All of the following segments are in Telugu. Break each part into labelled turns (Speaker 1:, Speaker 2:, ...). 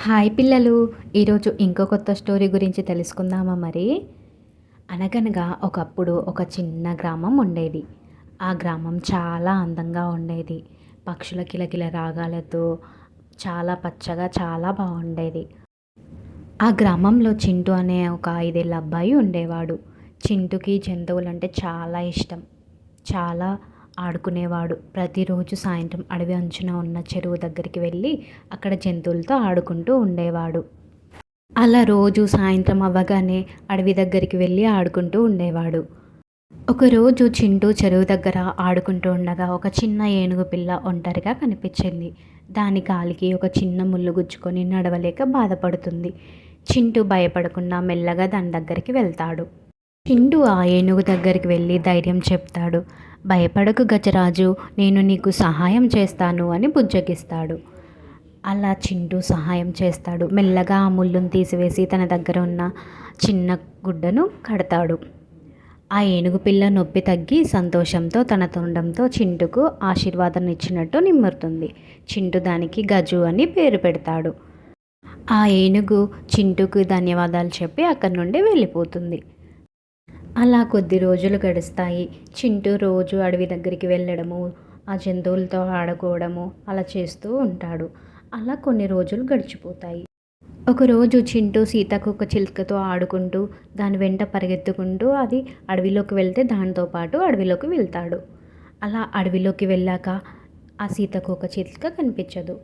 Speaker 1: హాయ్ పిల్లలు, ఈరోజు ఇంకో కొత్త స్టోరీ గురించి తెలుసుకుందామా మరి. అనగనగా ఒకప్పుడు ఒక చిన్న గ్రామం ఉండేది. ఆ గ్రామం చాలా అందంగా ఉండేది. పక్షుల కిలకిల రాగాలతో చాలా పచ్చగా చాలా బాగుండేది. ఆ గ్రామంలో చింటూ అనే ఒక 5 ఏళ్ళ అబ్బాయి ఉండేవాడు. చింటూకి జంతువులంటే చాలా ఇష్టం. చాలా ఆడుకునేవాడు. ప్రతిరోజు సాయంత్రం అడవి అంచున ఉన్న చెరువు దగ్గరికి వెళ్ళి అక్కడ జంతువులతో ఆడుకుంటూ ఉండేవాడు. అలా రోజు సాయంత్రం అవ్వగానే అడవి దగ్గరికి వెళ్ళి ఆడుకుంటూ ఉండేవాడు. ఒకరోజు చింటూ చెరువు దగ్గర ఆడుకుంటూ ఉండగా ఒక చిన్న ఏనుగు పిల్ల ఒంటరిగా కనిపించింది. దాని కాలికి ఒక చిన్న ముళ్ళు గుచ్చుకొని నడవలేక బాధపడుతుంది. చింటూ భయపడకుండా మెల్లగా దాని దగ్గరికి వెళ్తాడు. చింటూ ఆ ఏనుగు దగ్గరికి వెళ్ళి ధైర్యం చెప్తాడు. భయపడకు గజరాజు, నేను నీకు సహాయం చేస్తాను అని బుజ్జగిస్తాడు. అలా చింటూ సహాయం చేస్తాడు. మెల్లగా ఆ ముళ్ళును తీసివేసి తన దగ్గర ఉన్న చిన్న గుడ్డను కడతాడు. ఆ ఏనుగు పిల్ల నొప్పి తగ్గి సంతోషంతో తన తొండంతో చింటూకు ఆశీర్వాదం ఇచ్చినట్టు నిమ్మురుతుంది. చింటూ దానికి గజు అని పేరు పెడతాడు. ఆ ఏనుగు చింటూకు ధన్యవాదాలు చెప్పి అక్కడి నుండి వెళ్ళిపోతుంది. అలా కొద్ది రోజులు గడుస్తాయి. చింటూ రోజు అడవి దగ్గరికి వెళ్ళడము, ఆ జంతువులతో ఆడుకోవడము అలా చేస్తూ ఉంటాడు. అలా కొన్ని రోజులు గడిచిపోతాయి. ఒకరోజు చింటూ సీతాకోకచిలుకతో ఆడుకుంటూ దాని వెంట పరిగెత్తుకుంటూ అది అడవిలోకి వెళ్తే దానితో పాటు అడవిలోకి వెళ్తాడు. అలా అడవిలోకి వెళ్ళాక ఆ సీతాకోకచిలుక కనిపించదు.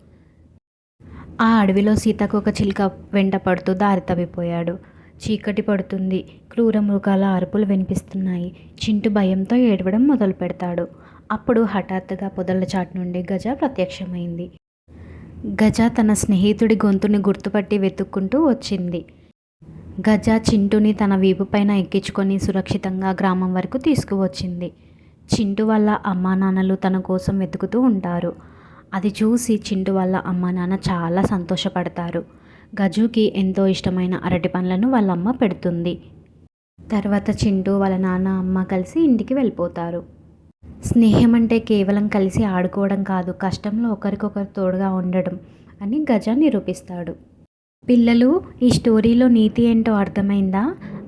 Speaker 1: ఆ అడవిలో సీతాకోకచిలుక వెంట పడుతూ దారి తప్పిపోయాడు. చీకటి పడుతుంది. క్రూర మృగాల అరుపులు వినిపిస్తున్నాయి. చింటూ భయంతో ఏడవడం మొదలు పెడతాడు. అప్పుడు హఠాత్తుగా పొదల చాటు నుండి గజ ప్రత్యక్షమైంది. గజ తన స్నేహితుడి గొంతుని గుర్తుపట్టి వెతుక్కుంటూ వచ్చింది. గజ చింటూని తన వీపుపైన ఎక్కించుకొని సురక్షితంగా గ్రామం వరకు తీసుకువచ్చింది. చింటూ వాళ్ళ అమ్మా నాన్నలు తన కోసం వెతుకుతూ ఉంటారు. అది చూసి చింటూ వాళ్ళ అమ్మా నాన్న చాలా సంతోషపడతారు. గజుకి ఎంతో ఇష్టమైన అరటి పండ్లను వాళ్ళ అమ్మ పెడుతుంది. తర్వాత చింటూ వాళ్ళ నాన్న అమ్మ కలిసి ఇంటికి వెళ్ళిపోతారు. స్నేహం అంటే కేవలం కలిసి ఆడుకోవడం కాదు, కష్టంలో ఒకరికొకరు తోడుగా ఉండడం అని గజ నిరూపిస్తాడు. పిల్లలు, ఈ స్టోరీలో నీతి ఏంటో అర్థమైందా?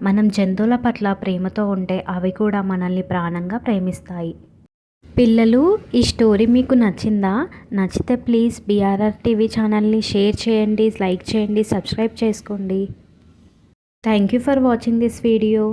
Speaker 1: మనం జంతువుల పట్ల ప్రేమతో ఉంటే అవి కూడా మనల్ని ప్రాణంగా ప్రేమిస్తాయి. పిల్లలు, ఈ స్టోరీ మీకు నచ్చిందా? నచ్చితే ప్లీజ్ బీఆర్ఆర్ టీవీ ఛానల్ని షేర్ చేయండి, లైక్ చేయండి, సబ్స్క్రైబ్ చేసుకోండి. Thank you for watching this video.